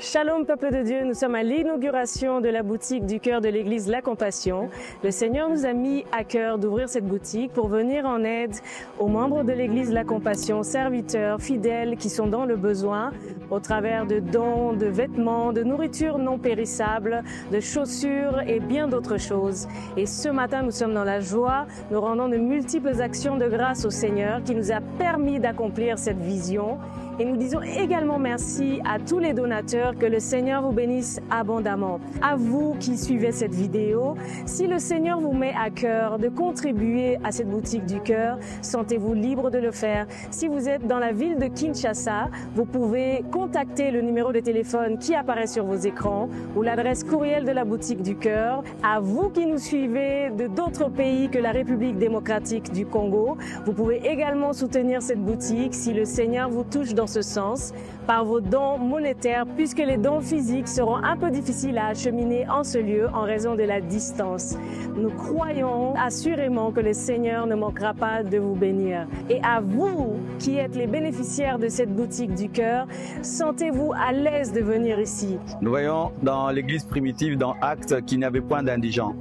Shalom peuple de Dieu, nous sommes à l'inauguration de la boutique du cœur de l'église La Compassion. Le Seigneur nous a mis à cœur d'ouvrir cette boutique pour venir en aide aux membres de l'église La Compassion, serviteurs, fidèles qui sont dans le besoin au travers de dons, de vêtements, de nourriture non périssable, de chaussures et bien d'autres choses. Et ce matin, nous sommes dans la joie, nous rendons de multiples actions de grâce au Seigneur qui nous a permis d'accomplir cette vision. Et nous disons également merci à tous les donateurs, que le Seigneur vous bénisse abondamment. À vous qui suivez cette vidéo, si le Seigneur vous met à cœur de contribuer à cette boutique du cœur, sentez-vous libre de le faire. Si vous êtes dans la ville de Kinshasa, vous pouvez contacter le numéro de téléphone qui apparaît sur vos écrans ou l'adresse courriel de la boutique du cœur. À vous qui nous suivez de d'autres pays que la République démocratique du Congo, vous pouvez également soutenir cette boutique si le Seigneur vous touche dans ce sens, par vos dons monétaires, puisque les dons physiques seront un peu difficiles à acheminer en ce lieu en raison de la distance. Nous croyons assurément que le Seigneur ne manquera pas de vous bénir. Et à vous qui êtes les bénéficiaires de cette boutique du cœur, sentez-vous à l'aise de venir ici. Nous voyons dans l'église primitive, dans Actes, qu'il n'y avait point d'indigents.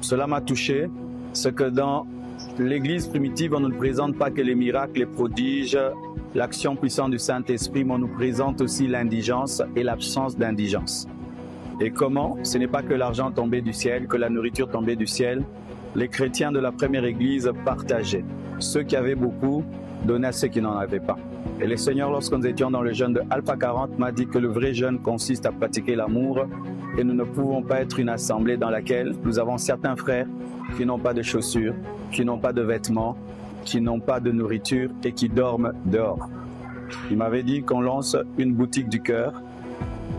Cela m'a touché, ce que dans l'église primitive, on ne nous présente pas que les miracles, les prodiges, l'action puissante du Saint-Esprit, mais on nous présente aussi l'indigence et l'absence d'indigence. Et comment? Ce n'est pas que l'argent tombait du ciel, que la nourriture tombait du ciel. Les chrétiens de la première église partageaient. Ceux qui avaient beaucoup donnaient à ceux qui n'en avaient pas. Et le Seigneur, lorsque nous étions dans le jeûne de Alpha 40, m'a dit que le vrai jeûne consiste à pratiquer l'amour et nous ne pouvons pas être une assemblée dans laquelle nous avons certains frères qui n'ont pas de chaussures, qui n'ont pas de vêtements, qui n'ont pas de nourriture et qui dorment dehors. Il m'avait dit qu'on lance une boutique du cœur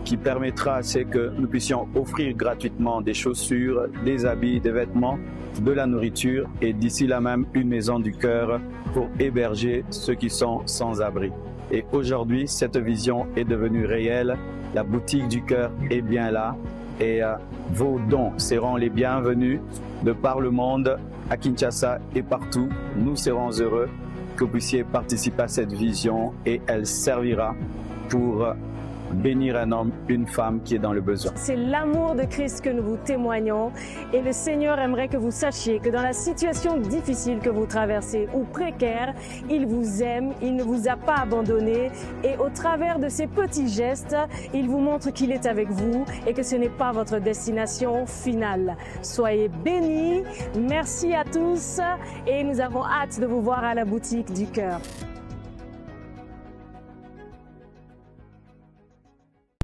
qui permettra à ce que nous puissions offrir gratuitement des chaussures, des habits, des vêtements, de la nourriture et d'ici là même une maison du cœur pour héberger ceux qui sont sans abri. Et aujourd'hui, cette vision est devenue réelle. La boutique du cœur est bien là et vos dons seront les bienvenus de par le monde, à Kinshasa et partout. Nous serons heureux que vous puissiez participer à cette vision et elle servira pour bénir un homme, une femme qui est dans le besoin. C'est l'amour de Christ que nous vous témoignons et le Seigneur aimerait que vous sachiez que dans la situation difficile que vous traversez ou précaire, il vous aime, il ne vous a pas abandonné et au travers de ces petits gestes, il vous montre qu'il est avec vous et que ce n'est pas votre destination finale. Soyez bénis, merci à tous et nous avons hâte de vous voir à la boutique du cœur.